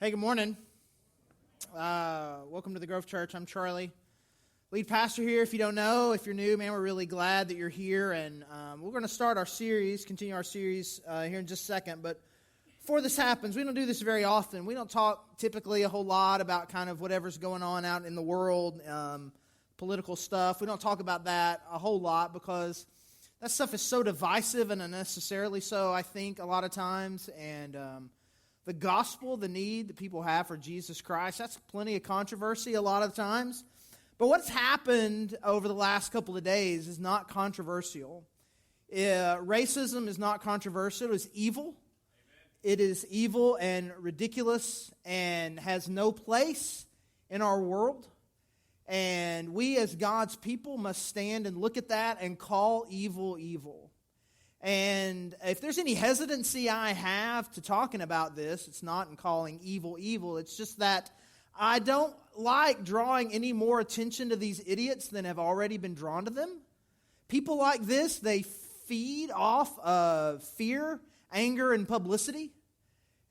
Hey, good morning. Welcome to the Grove Church. I'm Charlie, lead pastor here. If you don't know, if you're new, man, we're really glad that you're here. And we're going to start our series, continue our series here in just a second. But before this happens, we don't do this very often. We don't talk typically a whole lot about kind of whatever's going on out in the world, political stuff. We don't talk about that a whole lot because that stuff is so divisive and unnecessarily so, I think, a lot of times. And the gospel, the need that people have for Jesus Christ, that's plenty of controversy a lot of times. But what's happened over the last couple of days is not controversial. Racism is not controversial. It's evil. Amen. It is evil and ridiculous and has no place in our world. And we as God's people must stand and look at that and call evil, evil. And if there's any hesitancy I have to talking about this, it's not in calling evil evil. It's just that I don't like drawing any more attention to these idiots than have already been drawn to them. People like this, they feed off of fear, anger, and publicity.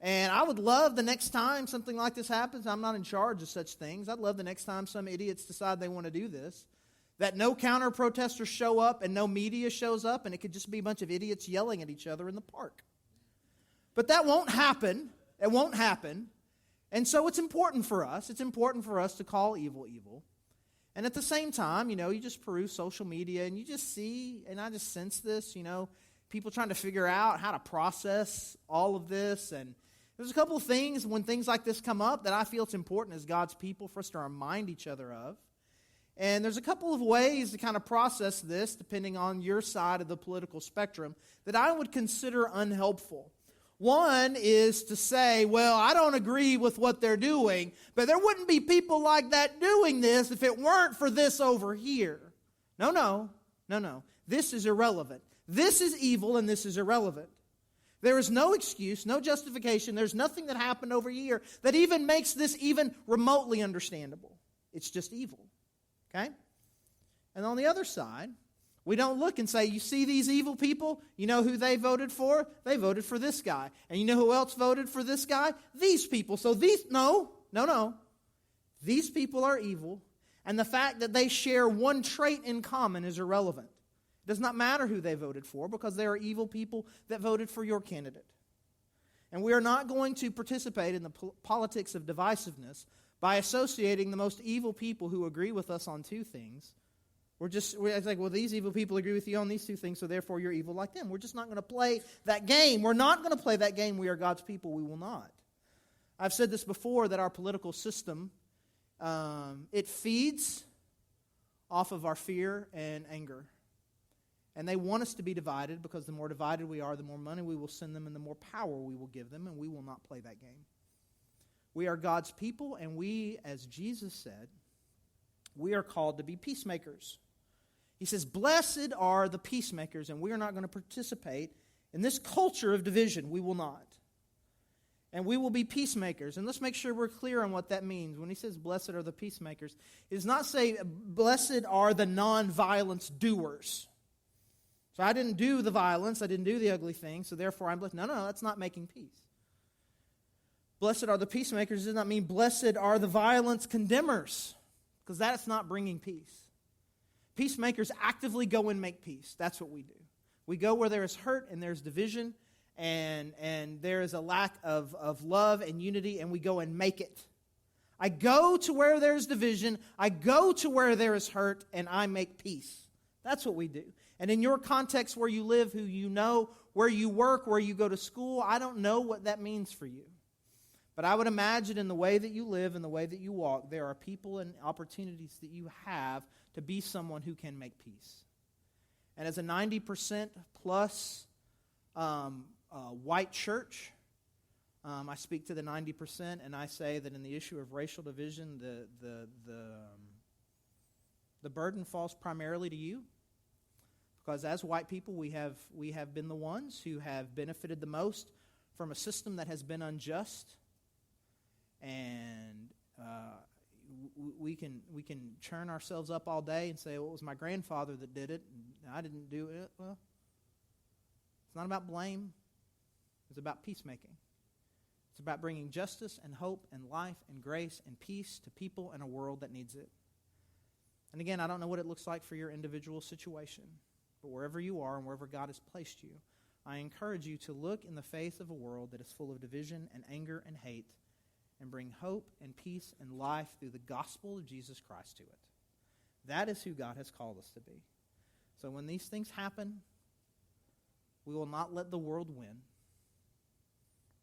And I would love the next time something like this happens, I'm not in charge of such things. I'd love the next time some idiots decide they want to do this, that no counter-protesters show up and no media shows up, and it could just be a bunch of idiots yelling at each other in the park. But that won't happen. It won't happen. And so it's important for us. It's important for us to call evil evil. And at the same time, you just peruse social media, and you just see, and I just sense this, people trying to figure out how to process all of this. And there's a couple of things when things like this come up that I feel it's important as God's people for us to remind each other of. And there's a couple of ways to kind of process this, depending on your side of the political spectrum, that I would consider unhelpful. One is to say, well, I don't agree with what they're doing, but there wouldn't be people like that doing this if it weren't for this over here. No. This is irrelevant. This is evil and this is irrelevant. There is no excuse, no justification. There's nothing that happened over here that even makes this even remotely understandable. It's just evil. Okay? And on the other side, we don't look and say, you see these evil people? You know who they voted for? They voted for this guy. And you know who else voted for this guy? These people. So no. These people are evil. And the fact that they share one trait in common is irrelevant. It does not matter who they voted for because they are evil people that voted for your candidate. And we are not going to participate in the politics of divisiveness by associating the most evil people who agree with us on two things. It's like, well, these evil people agree with you on these two things, so therefore you're evil like them. We're just not going to play that game. We're not going to play that game. We are God's people. We will not. I've said this before, that our political system, it feeds off of our fear and anger. And they want us to be divided because the more divided we are, the more money we will send them and the more power we will give them, and we will not play that game. We are God's people, and we, as Jesus said, we are called to be peacemakers. He says, blessed are the peacemakers, and we are not going to participate in this culture of division. We will not. And we will be peacemakers. And let's make sure we're clear on what that means. When he says, blessed are the peacemakers, it does not say, blessed are the non-violence doers. So I didn't do the violence, I didn't do the ugly thing, so therefore I'm blessed. No, that's not making peace. Blessed are the peacemakers does not mean blessed are the violence condemners, because that's not bringing peace. Peacemakers actively go and make peace. That's what we do. We go where there is hurt and there's division and there is a lack of love and unity, and we go and make it. I go to where there's division, I go to where there is hurt, and I make peace. That's what we do. And in your context where you live, who you know, where you work, where you go to school, I don't know what that means for you. But I would imagine in the way that you live and the way that you walk, there are people and opportunities that you have to be someone who can make peace. And as a 90% plus white church, I speak to the 90%, and I say that in the issue of racial division, the burden falls primarily to you. Because as white people, we have been the ones who have benefited the most from a system that has been unjust. And we can churn ourselves up all day and say, well, it was my grandfather that did it, and I didn't do it. Well, it's not about blame. It's about peacemaking. It's about bringing justice and hope and life and grace and peace to people in a world that needs it. And again, I don't know what it looks like for your individual situation, but wherever you are and wherever God has placed you, I encourage you to look in the face of a world that is full of division and anger and hate and bring hope and peace and life through the gospel of Jesus Christ to it. That is who God has called us to be. So when these things happen, we will not let the world win.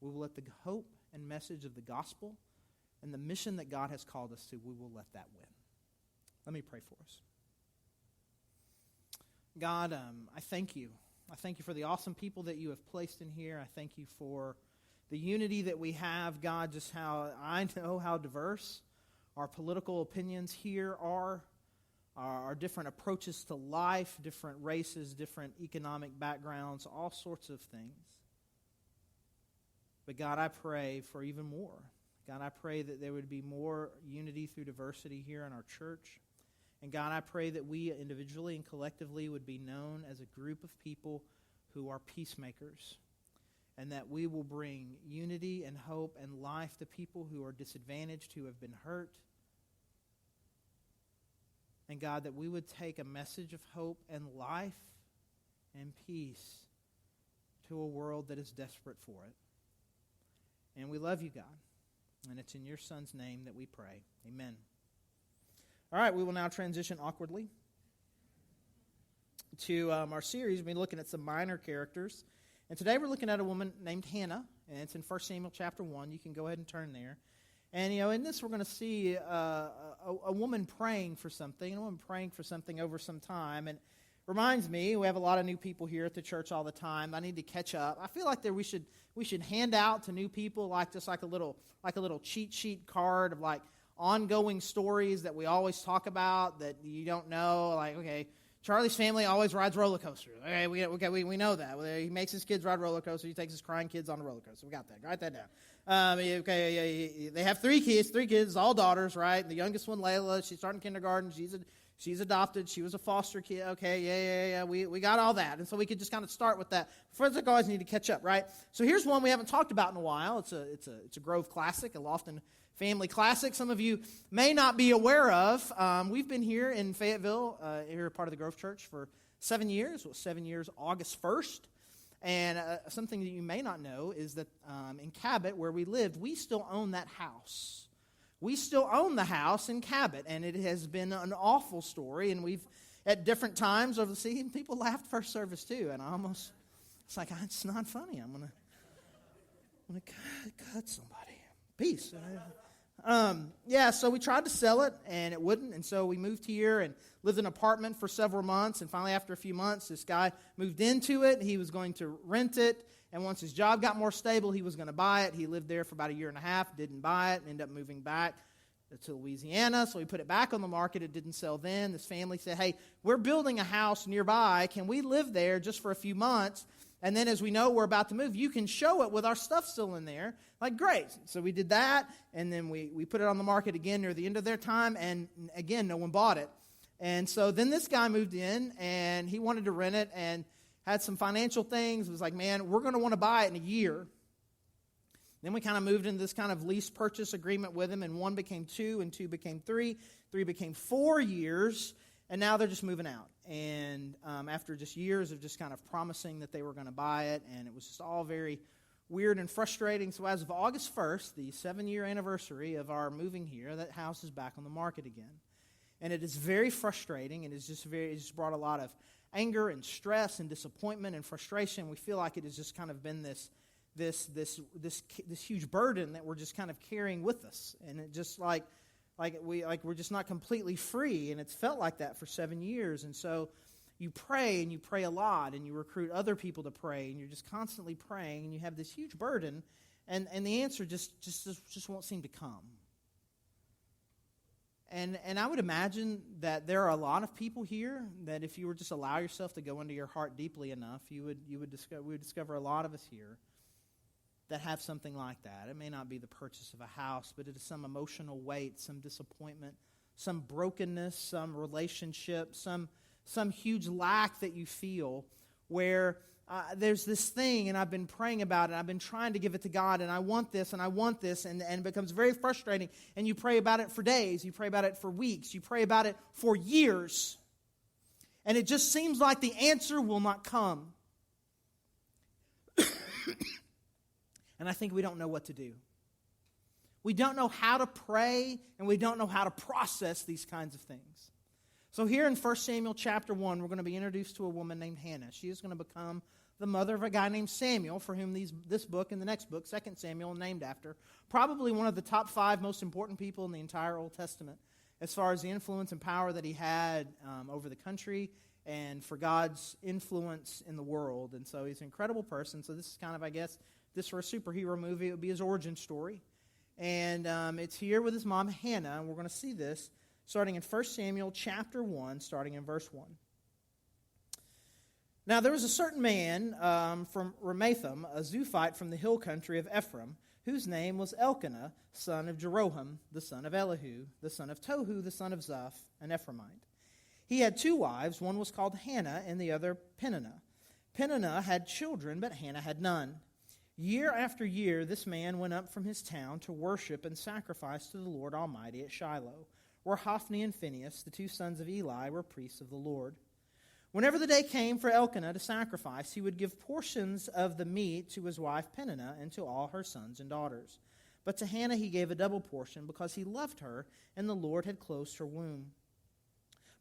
We will let the hope and message of the gospel and the mission that God has called us to, we will let that win. Let me pray for us. God, I thank you. I thank you for the awesome people that you have placed in here. I thank you for the unity that we have. God, just how I know how diverse our political opinions here are, our different approaches to life, different races, different economic backgrounds, all sorts of things. But God, I pray for even more. God, I pray that there would be more unity through diversity here in our church. And God, I pray that we individually and collectively would be known as a group of people who are peacemakers, and that we will bring unity and hope and life to people who are disadvantaged, who have been hurt. And God, that we would take a message of hope and life and peace to a world that is desperate for it. And we love you, God. And it's in your Son's name that we pray. Amen. All right, we will now transition awkwardly to our series. We've been looking at some minor characters. And today we're looking at a woman named Hannah, and it's in 1 Samuel chapter 1. You can go ahead and turn there. And, in this we're going to see a woman praying for something, a woman praying for something over some time. And it reminds me, we have a lot of new people here at the church all the time. I need to catch up. I feel like we should hand out to new people like a little cheat sheet card of like ongoing stories that we always talk about that you don't know. Like, okay, Charlie's family always rides roller coasters. Okay, we know that. He makes his kids ride roller coasters. He takes his crying kids on a roller coaster. We got that. Write that down. They have three kids, all daughters, right? The youngest one, Layla, she's starting kindergarten. She's adopted. She was a foster kid. Okay, yeah. We got all that. And so we could just kind of start with that. First, I always need to catch up, right? So here's one we haven't talked about in a while. It's a Grove classic, a Lofton family classic. Some of you may not be aware of. We've been here in Fayetteville, here part of the Grove Church for 7 years. It was 7 years, August 1st. And something that you may not know is that in Cabot, where we lived, we still own that house. We still own the house in Cabot, and it has been an awful story. And we've, at different times, people laughed first service too, and it's like, it's not funny. I'm gonna cut somebody. Peace. So we tried to sell it, and it wouldn't, and so we moved here and lived in an apartment for several months, and finally after a few months, this guy moved into it. He was going to rent it, and once his job got more stable, he was going to buy it. He lived there for about a year and a half, didn't buy it, and ended up moving back to Louisiana, so we put it back on the market. It didn't sell then. This family said, hey, we're building a house nearby. Can we live there just for a few months? And then as we know we're about to move, you can show it with our stuff still in there. Like, great. So we did that, and then we put it on the market again near the end of their time, and again, no one bought it. And so then this guy moved in, and he wanted to rent it and had some financial things. It was like, man, we're going to want to buy it in a year. Then we kind of moved into this kind of lease purchase agreement with him, and 1 became 2, and 2 became 3, 3 became 4 years, and now they're just moving out. And after just years of just kind of promising that they were going to buy it, and it was just all very weird and frustrating. So as of August 1st, the 7-year anniversary of our moving here, that house is back on the market again. And it is very frustrating, and it's just brought a lot of anger and stress and disappointment and frustration. We feel like it has just kind of been this huge burden that we're just kind of carrying with us, and it just we're just not completely free, and it's felt like that for 7 years. And so you pray, and you pray a lot, and you recruit other people to pray, and you're just constantly praying, and you have this huge burden, and the answer just won't seem to come. And I would imagine that there are a lot of people here that if you were just allow yourself to go into your heart deeply enough, we would discover a lot of us here that have something like that. It may not be the purchase of a house, but it is some emotional weight, some disappointment, some brokenness, some relationship, some huge lack that you feel where there's this thing, and I've been praying about it. I've been trying to give it to God, and I want this, and it becomes very frustrating. And you pray about it for days. You pray about it for weeks. You pray about it for years. And it just seems like the answer will not come. And I think we don't know what to do. We don't know how to pray, and we don't know how to process these kinds of things. So here in 1 Samuel chapter 1, we're going to be introduced to a woman named Hannah. She is going to become the mother of a guy named Samuel, for whom this book and the next book, 2 Samuel, are named after. Probably one of the top 5 most important people in the entire Old Testament, as far as the influence and power that he had over the country and for God's influence in the world. And so he's an incredible person. So this is kind of, I guess, this for a superhero movie, it would be his origin story. And it's here with his mom, Hannah, and we're going to see this starting in 1 Samuel chapter 1, starting in verse 1. Now there was a certain man from Ramathaim, a Zuphite from the hill country of Ephraim, whose name was Elkanah, son of Jeroham, the son of Elihu, the son of Tohu, the son of Zoph, an Ephraimite. He had 2 wives, one was called Hannah and the other Peninnah. Peninnah had children, but Hannah had none. Year after year this man went up from his town to worship and sacrifice to the Lord Almighty at Shiloh, where Hophni and Phinehas, the 2 sons of Eli, were priests of the Lord. Whenever the day came for Elkanah to sacrifice, he would give portions of the meat to his wife Peninnah and to all her sons and daughters. But to Hannah he gave a double portion, because he loved her, and the Lord had closed her womb.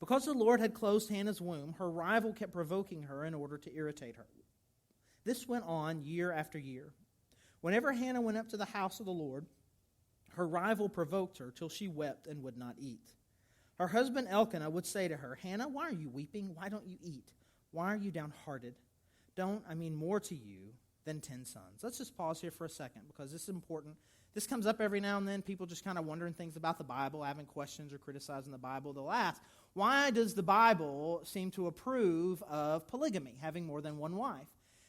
Because the Lord had closed Hannah's womb, her rival kept provoking her in order to irritate her. This went on year after year. Whenever Hannah went up to the house of the Lord, her rival provoked her till she wept and would not eat. Her husband Elkanah would say to her, Hannah, why are you weeping? Why don't you eat? Why are you downhearted? Don't I mean more to you than 10 sons? Let's just pause here for a second, because this is important. This comes up every now and then. People just kind of wondering things about the Bible, having questions or criticizing the Bible. They'll ask, why does the Bible seem to approve of polygamy, having more than one wife?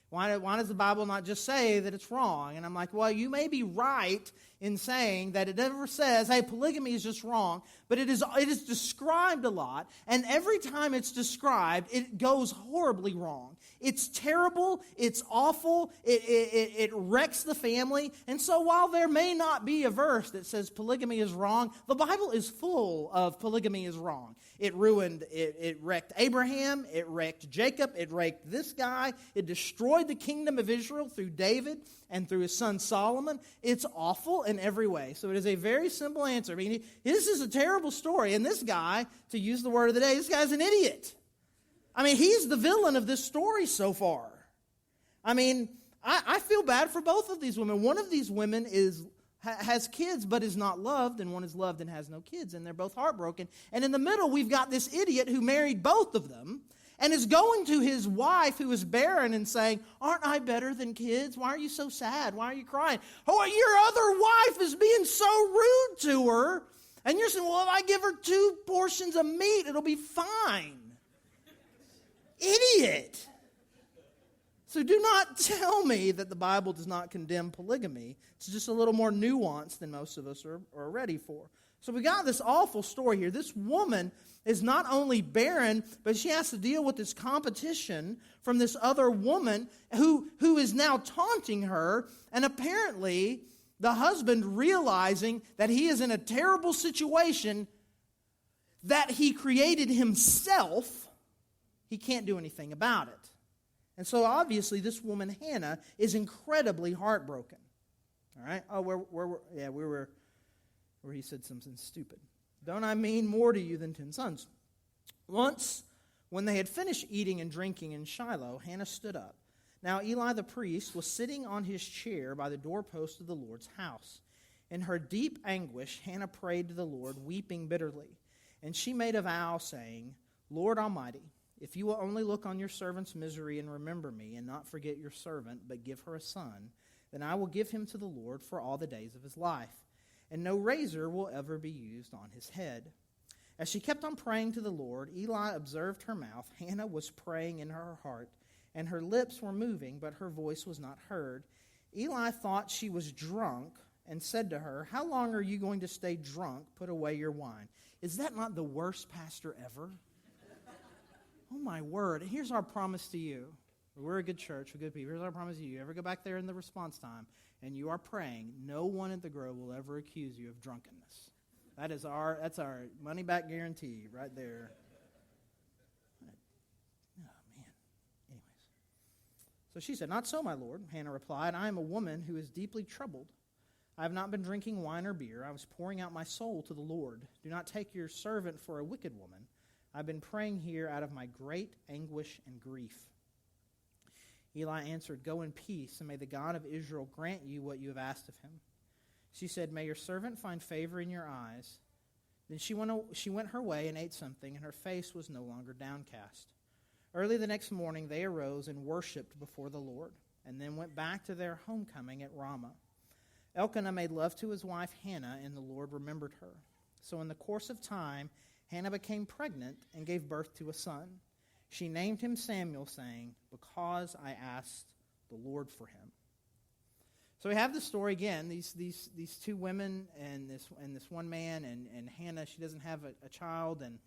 Why does the Bible not just say that it's wrong? And I'm like, well, you may be right in saying that it never says, hey, polygamy is just wrong, but it is described a lot, and every time it's described, it goes horribly wrong. It's terrible, it's awful, it wrecks the family, and so while there may not be a verse that says polygamy is wrong, the Bible is full of polygamy is wrong. It wrecked Abraham, it wrecked Jacob, it wrecked this guy, it destroyed the kingdom of Israel through David and through his son Solomon. It's awful in every way. So it is a very simple answer. I mean, this is a terrible story, and this guy, to use the word of the day, this guy's an idiot. I mean, he's the villain of this story so far. I mean, I feel bad for both of these women. One of these women has kids but is not loved, and one is loved and has no kids, and they're both heartbroken. And in the middle, we've got this idiot who married both of them and is going to his wife who is barren and saying, aren't I better than kids? Why are you so sad? Why are you crying? Oh, your other wife is being so rude to her. And you're saying, well, if I give her 2 portions of meat, it'll be fine. Idiot. So do not tell me that the Bible does not condemn polygamy. It's just a little more nuanced than most of us are ready for. So we got this awful story here. This woman is not only barren, but she has to deal with this competition from this other woman who is now taunting her. And apparently, the husband, realizing that he is in a terrible situation that he created himself, he can't do anything about it. And so obviously this woman, Hannah, is incredibly heartbroken. All right? Oh, we were where he said something stupid. Don't I mean more to you than 10 sons? Once, when they had finished eating and drinking in Shiloh, Hannah stood up. Now Eli the priest was sitting on his chair by the doorpost of the Lord's house. In her deep anguish, Hannah prayed to the Lord, weeping bitterly. And she made a vow, saying, Lord Almighty, if you will only look on your servant's misery and remember me, and not forget your servant, but give her a son, then I will give him to the Lord for all the days of his life, and no razor will ever be used on his head. As she kept on praying to the Lord, Eli observed her mouth. Hannah was praying in her heart, and her lips were moving, but her voice was not heard. Eli thought she was drunk and said to her, how long are you going to stay drunk? Put away your wine. Is that not the worst pastor ever? Oh, my word. Here's our promise to you. We're a good church, we're good people. Here's what I promise you. You ever go back there in the response time and you are praying, no one at the Grove will ever accuse you of drunkenness. That's our money-back guarantee right there. Oh, man. Anyways. So she said, "Not so, my lord," Hannah replied. "I am a woman who is deeply troubled. I have not been drinking wine or beer. I was pouring out my soul to the Lord. Do not take your servant for a wicked woman. I've been praying here out of my great anguish and grief." Eli answered, "Go in peace, and may the God of Israel grant you what you have asked of him." She said, "May your servant find favor in your eyes." Then she went her way and ate something, and her face was no longer downcast. Early the next morning they arose and worshipped before the Lord, and then went back to their homecoming at Ramah. Elkanah made love to his wife Hannah, and the Lord remembered her. So in the course of time, Hannah became pregnant and gave birth to a son. She named him Samuel, saying, "Because I asked the Lord for him." So we have the story again, these two women and this one man, and Hannah, she doesn't have a child, and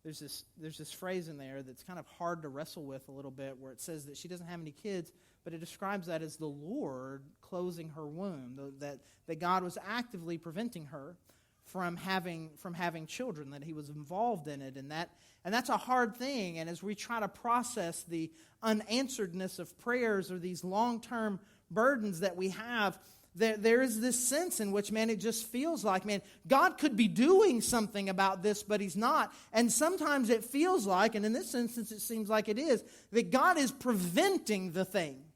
there's this phrase in there that's kind of hard to wrestle with a little bit, where it says that she doesn't have any kids, but it describes that as the Lord closing her womb, that God was actively preventing her from having children, that he was involved in it, and that's a hard thing. And as we try to process the unansweredness of prayers or these long-term burdens that we have, there is this sense in which, man, it just feels like, man, God could be doing something about this, but he's not. And sometimes it feels like, and in this instance it seems like it is, that God is preventing the thing.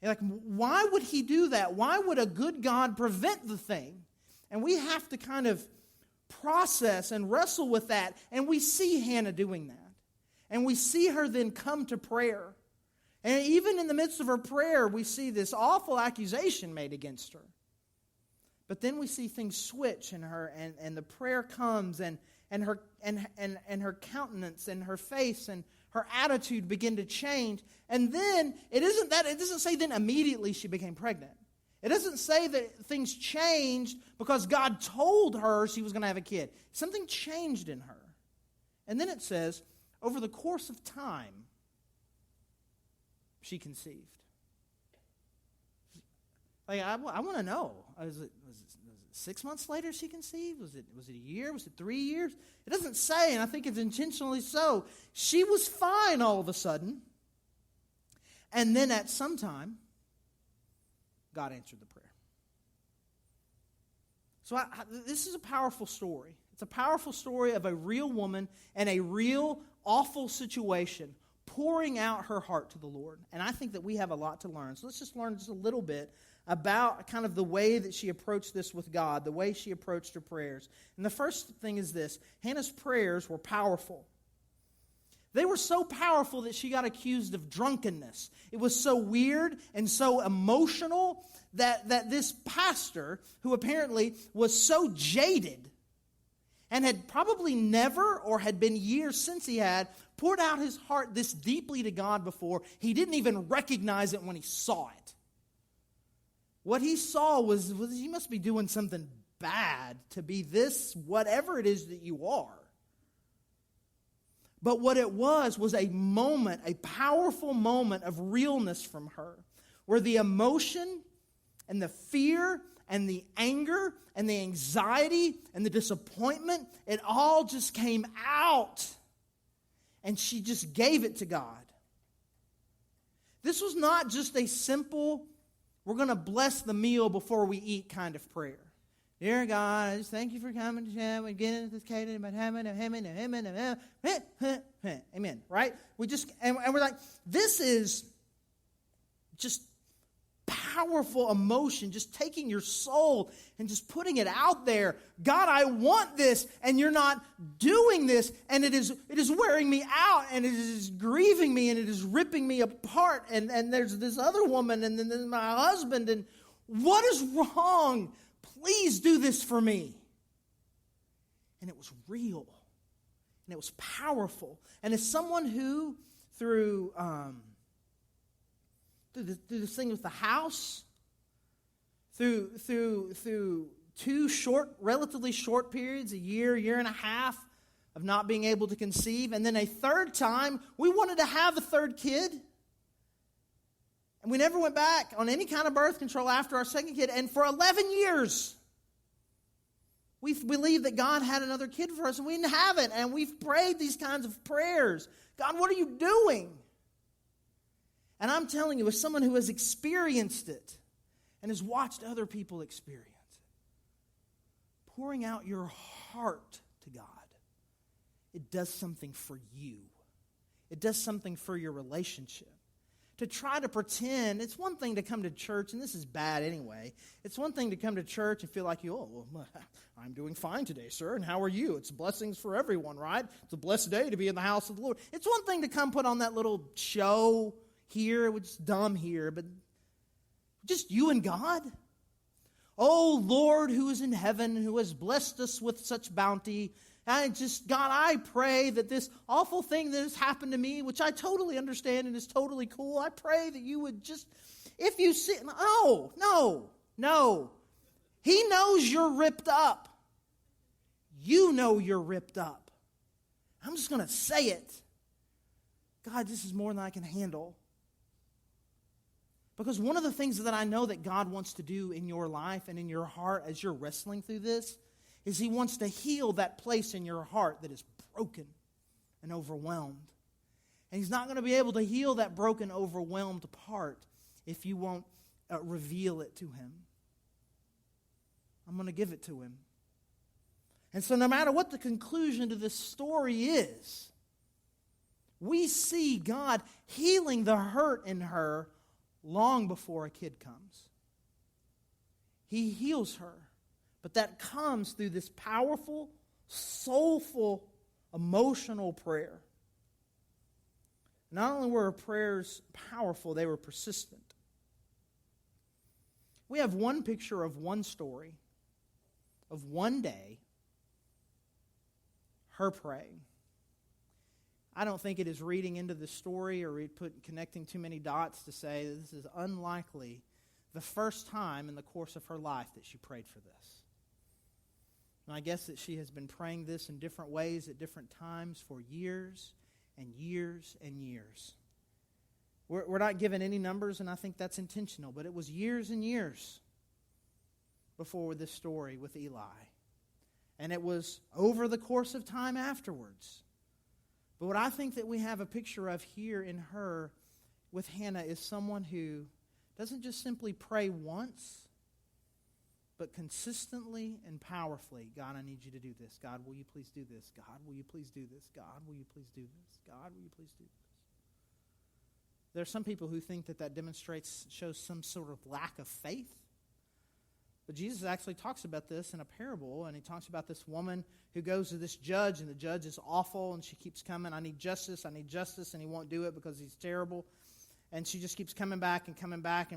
Like, why would he do that? Why would a good God prevent the thing? And we have to kind of process and wrestle with that. And we see Hannah doing that. And we see her then come to prayer. And even in the midst of her prayer, we see this awful accusation made against her. But then we see things switch in her, and the prayer comes, and her countenance and her face and her attitude begin to change. And then it doesn't say then immediately she became pregnant. It doesn't say that things changed because God told her she was going to have a kid. Something changed in her. And then it says, over the course of time, she conceived. Like, I want to know. Was it 6 months later she conceived? Was it a year? Was it 3 years? It doesn't say, and I think it's intentionally so. She was fine all of a sudden. And then at some time, God answered the prayer. So this is a powerful story. It's a powerful story of a real woman and a real awful situation pouring out her heart to the Lord. And I think that we have a lot to learn. So let's just learn just a little bit about kind of the way that she approached this with God, the way she approached her prayers. And the first thing is this: Hannah's prayers were powerful. They were so powerful that she got accused of drunkenness. It was so weird and so emotional that this pastor, who apparently was so jaded and had probably never, or had been years since he had, poured out his heart this deeply to God before, he didn't even recognize it when he saw it. What he saw was he must be doing something bad to be this, whatever it is that you are. But what it was a moment, a powerful moment of realness from her, where the emotion and the fear and the anger and the anxiety and the disappointment, it all just came out. And she just gave it to God. This was not just a simple, we're going to bless the meal before we eat kind of prayer. Dear God, I just thank you for coming to share and getting this catered by heaven and heaven and heaven and heaven. Amen. Right? And we're like, this is just powerful emotion, just taking your soul and just putting it out there. God, I want this, and you're not doing this, and it is wearing me out, and it is grieving me, and it is ripping me apart, and there's this other woman, and then there's my husband, and what is wrong? Please do this for me. And it was real, and it was powerful. And as someone who, through this thing with the house, through two relatively short periods, a year and a half, of not being able to conceive. And then a third time, we wanted to have a third kid. And we never went back on any kind of birth control after our second kid. And for 11 years, we believed that God had another kid for us, and we didn't have it. And we've prayed these kinds of prayers. God, what are you doing? And I'm telling you, as someone who has experienced it and has watched other people experience it, pouring out your heart to God, it does something for you. It does something for your relationship. To try to pretend, it's one thing to come to church, and this is bad anyway. It's one thing to come to church and feel like, I'm doing fine today, sir, and how are you? It's blessings for everyone, right? It's a blessed day to be in the house of the Lord. It's one thing to come put on that little show here, which is dumb here, but just you and God. Oh, Lord, who is in heaven, who has blessed us with such bounty, God, I pray that this awful thing that has happened to me, which I totally understand and is totally cool, I pray that you would just, if you see, no. He knows you're ripped up. You know you're ripped up. I'm just going to say it. God, this is more than I can handle. Because one of the things that I know that God wants to do in your life and in your heart as you're wrestling through this is He wants to heal that place in your heart that is broken and overwhelmed. And He's not going to be able to heal that broken, overwhelmed part if you won't reveal it to Him. I'm going to give it to Him. And so no matter what the conclusion to this story is, we see God healing the hurt in her long before a kid comes. He heals her. But that comes through this powerful, soulful, emotional prayer. Not only were her prayers powerful, they were persistent. We have one picture of one story, of one day, her praying. I don't think it is reading into the story or connecting too many dots to say that this is unlikely the first time in the course of her life that she prayed for this. And I guess that she has been praying this in different ways at different times for years and years and years. We're not given any numbers, and I think that's intentional, but it was years and years before this story with Eli. And it was over the course of time afterwards. But what I think that we have a picture of here in her with Hannah is someone who doesn't just simply pray once, but consistently and powerfully, God, I need you to do this. God, will you please do this? God, will you please do this? God, will you please do this? God, will you please do this? There are some people who think that shows some sort of lack of faith. But Jesus actually talks about this in a parable, and He talks about this woman who goes to this judge, and the judge is awful, and she keeps coming, I need justice, and He won't do it because he's terrible. And she just keeps coming back, and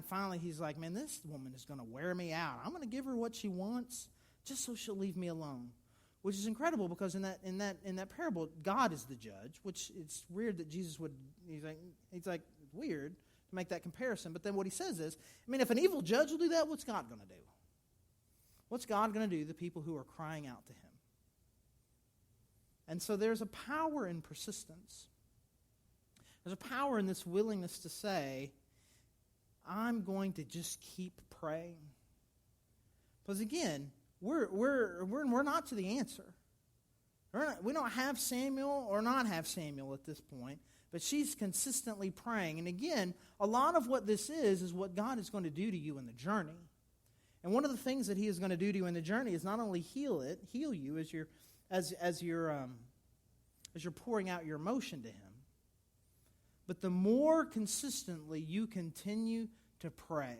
finally he's like, man, this woman is going to wear me out. I'm going to give her what she wants just so she'll leave me alone. Which is incredible because in that parable, God is the judge, which it's weird that Jesus would, he's like it's weird to make that comparison. But then what He says is, if an evil judge will do that, what's God going to do? What's God going to do to the people who are crying out to Him? And so there's a power in persistence. There's a power in this willingness to say, I'm going to just keep praying. Because again, we're not to the answer. We don't have Samuel or not have Samuel at this point, but she's consistently praying. And again, a lot of what this is what God is going to do to you in the journey. And one of the things that He is going to do to you in the journey is not only heal you as you're pouring out your emotion to Him, but the more consistently you continue to pray,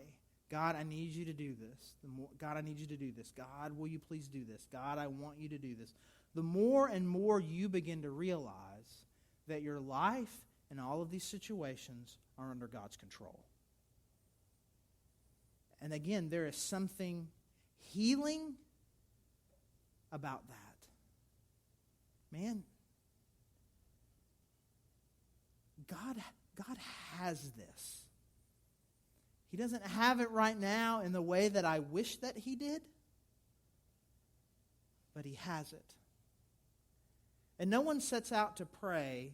God, I need you to do this. God, I need you to do this. God, will you please do this? God, I want you to do this. The more and more you begin to realize that your life and all of these situations are under God's control. And again, there is something healing about that. Man, God has this. He doesn't have it right now in the way that I wish that He did, but He has it. And no one sets out to pray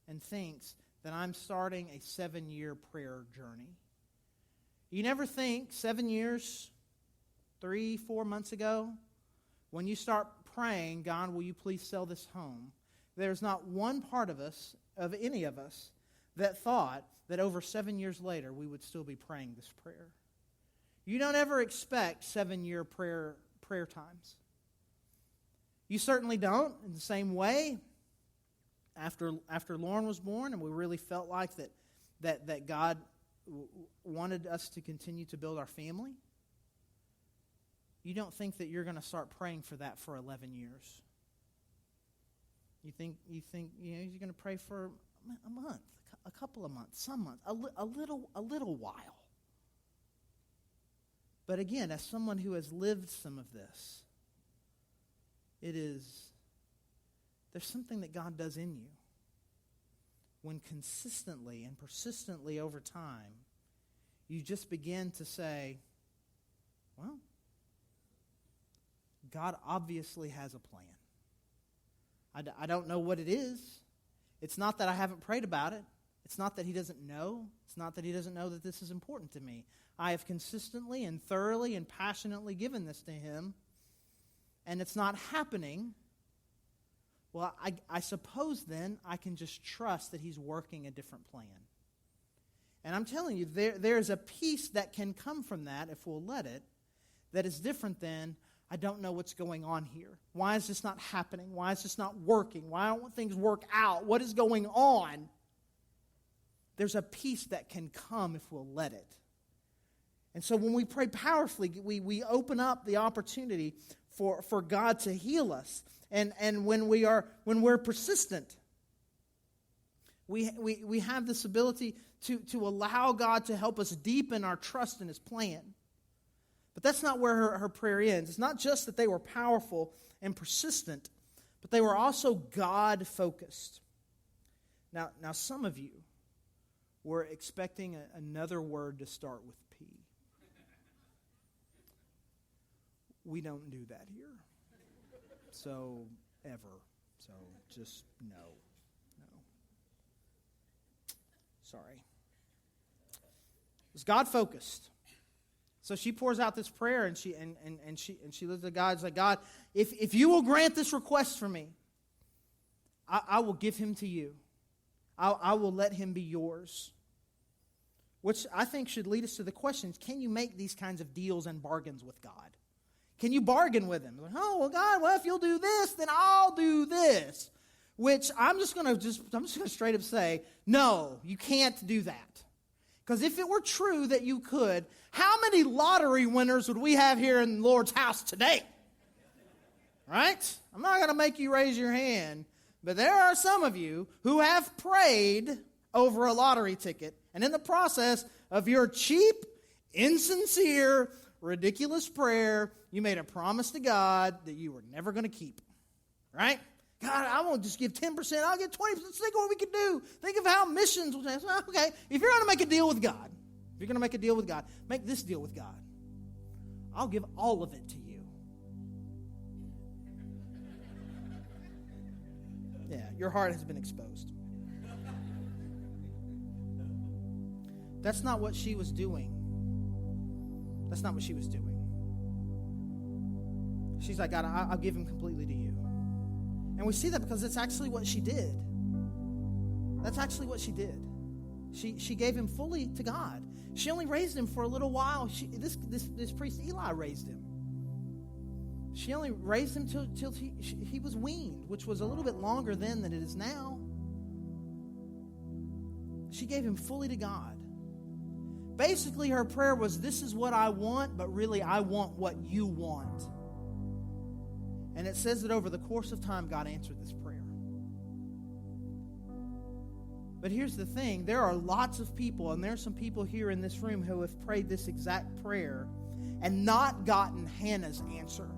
and thinks that I'm starting a 7-year prayer journey. You never think 7 years, 3-4 months ago, when you start praying, God, will you please sell this home? There's not one part of us, of any of us, that thought that over 7 years later we would still be praying this prayer. You don't ever expect 7-year prayer times. You certainly don't. In the same way, after Lauren was born, and we really felt like that God wanted us to continue to build our family, you don't think that you're going to start praying for that for 11 years. You think you're going to pray for a month, a couple of months, some months, a little while. But again, as someone who has lived some of this, there's something that God does in you when consistently and persistently over time, you just begin to say, well, God obviously has a plan. I don't know what it is. It's not that I haven't prayed about it. It's not that He doesn't know. It's not that He doesn't know that this is important to me. I have consistently and thoroughly and passionately given this to Him, and it's not happening. Well, I suppose then I can just trust that He's working a different plan. And I'm telling you, there's a peace that can come from that, if we'll let it, that is different than, I don't know what's going on here. Why is this not happening? Why is this not working? Why don't things work out? What is going on? There's a peace that can come if we'll let it. And so when we pray powerfully, we open up the opportunity for God to heal us. And when we're persistent, we have this ability to allow God to help us deepen our trust in His plan. But that's not where her prayer ends. It's not just that they were powerful and persistent, but they were also God-focused. Now some of you were expecting another word to start with P. We don't do that here. So, ever. So, just no. Sorry. It's God-focused. So she pours out this prayer, and she looks at God and says, God, if you will grant this request for me, I will give him to you. I will let him be yours. Which I think should lead us to the questions, can you make these kinds of deals and bargains with God? Can you bargain with him? Like, oh, well, God, well, if you'll do this, then I'll do this. Which I'm just going to straight up say, no, you can't do that. Because if it were true that you could, how many lottery winners would we have here in the Lord's house today? Right? I'm not going to make you raise your hand, but there are some of you who have prayed over a lottery ticket, and in the process of your cheap, insincere, ridiculous prayer, you made a promise to God that you were never going to keep. Right? God, I won't just give 10%, I'll give 20%. Think of what we could do. Think of how missions will change. Okay, if you're going to make a deal with God, make this deal with God. I'll give all of it to you. Yeah, your heart has been exposed. That's not what she was doing. That's not what she was doing. She's like, God, I'll give him completely to you. And we see that because it's actually what she did. That's actually what she did. She gave him fully to God. She only raised him for a little while. This priest Eli raised him. She only raised him till he was weaned, which was a little bit longer then than it is now. She gave him fully to God. Basically, her prayer was, this is what I want, but really I want what you want. And it says that over the course of time, God answered this prayer. But here's the thing. There are lots of people, and there are some people here in this room who have prayed this exact prayer and not gotten Hannah's answer.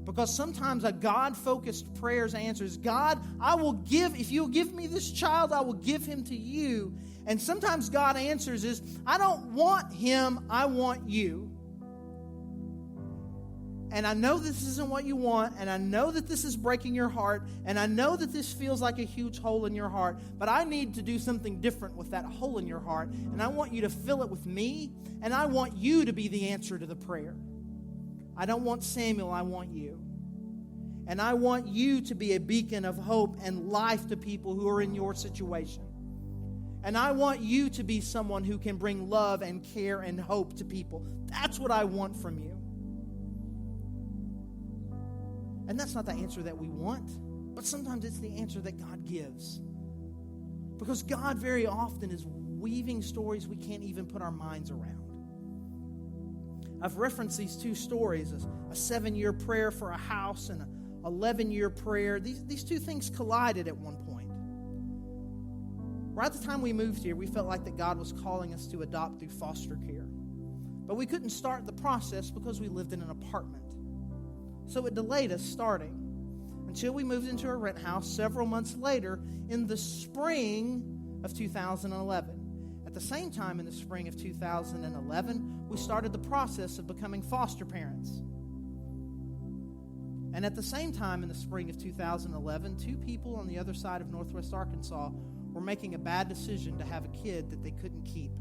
Because sometimes a God-focused prayer's answer is, God, if you'll give me this child, I will give him to you. And sometimes God answers is, I don't want him, I want you. and I know this isn't what you want, and I know that this is breaking your heart, and I know that this feels like a huge hole in your heart, but I need to do something different with that hole in your heart, and I want you to fill it with me, and I want you to be the answer to the prayer. I don't want Samuel, I want you. And I want you to be a beacon of hope and life to people who are in your situation. And I want you to be someone who can bring love and care and hope to people. That's what I want from you. And that's not the answer that we want, but sometimes it's the answer that God gives. Because God very often is weaving stories we can't even put our minds around. I've referenced these two stories, a 7-year prayer for a house and an 11-year prayer. These two things collided at one point. Right at the time we moved here, we felt like that God was calling us to adopt through foster care. But we couldn't start the process because we lived in an apartment. So it delayed us starting until we moved into a rent house several months later in the spring of 2011. At the same time in the spring of 2011, we started the process of becoming foster parents. And at the same time in the spring of 2011, two people on the other side of Northwest Arkansas were making a bad decision to have a kid that they couldn't keep.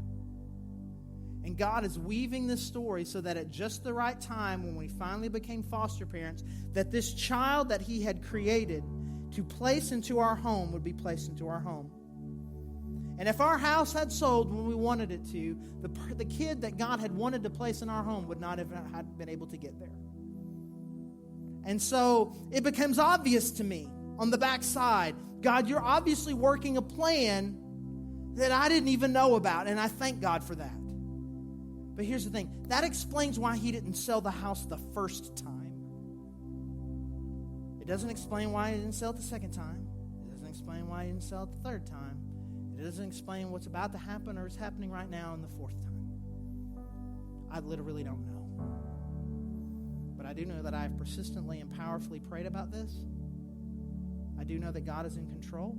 And God is weaving this story so that at just the right time, when we finally became foster parents, that this child that He had created to place into our home would be placed into our home. And if our house had sold when we wanted it to, the kid that God had wanted to place in our home would not have been able to get there. And so it becomes obvious to me on the backside, God, you're obviously working a plan that I didn't even know about, and I thank God for that. But here's the thing. That explains why He didn't sell the house the first time. It doesn't explain why He didn't sell it the second time. It doesn't explain why He didn't sell it the third time. It doesn't explain what's about to happen or is happening right now in the fourth time. I literally don't know. But I do know that I have persistently and powerfully prayed about this. I do know that God is in control.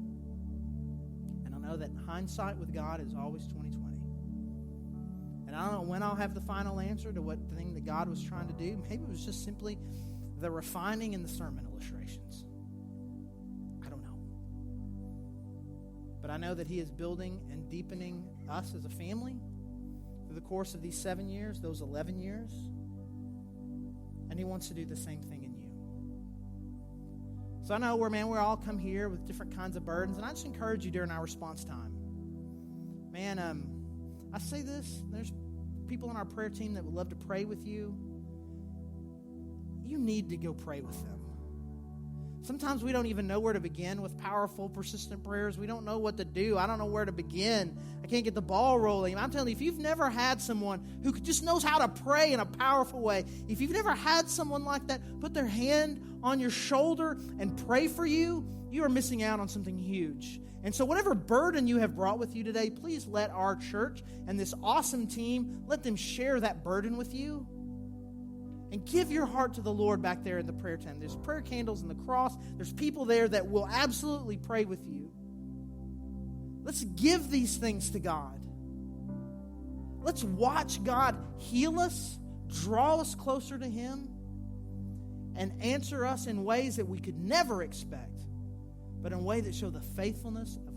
And I know that hindsight with God is always 20/20. And I don't know when I'll have the final answer to what thing that God was trying to do. Maybe it was just simply the refining in the sermon illustrations. I don't know. But I know that He is building and deepening us as a family through the course of these 7 years, those 11 years. And He wants to do the same thing in you. So I know we're all come here with different kinds of burdens. And I just encourage you during our response time. I say this, there's people on our prayer team that would love to pray with you. You need to go pray with them. Sometimes we don't even know where to begin with powerful, persistent prayers. We don't know what to do. I don't know where to begin. I can't get the ball rolling. I'm telling you, if you've never had someone who just knows how to pray in a powerful way, if you've never had someone like that put their hand on your shoulder and pray for you, you are missing out on something huge. And so whatever burden you have brought with you today, please let our church and this awesome team, let them share that burden with you. And give your heart to the Lord back there in the prayer tent. There's prayer candles and the cross. There's people there that will absolutely pray with you. Let's give these things to God. Let's watch God heal us, draw us closer to Him, and answer us in ways that we could never expect, but in a way that show the faithfulness of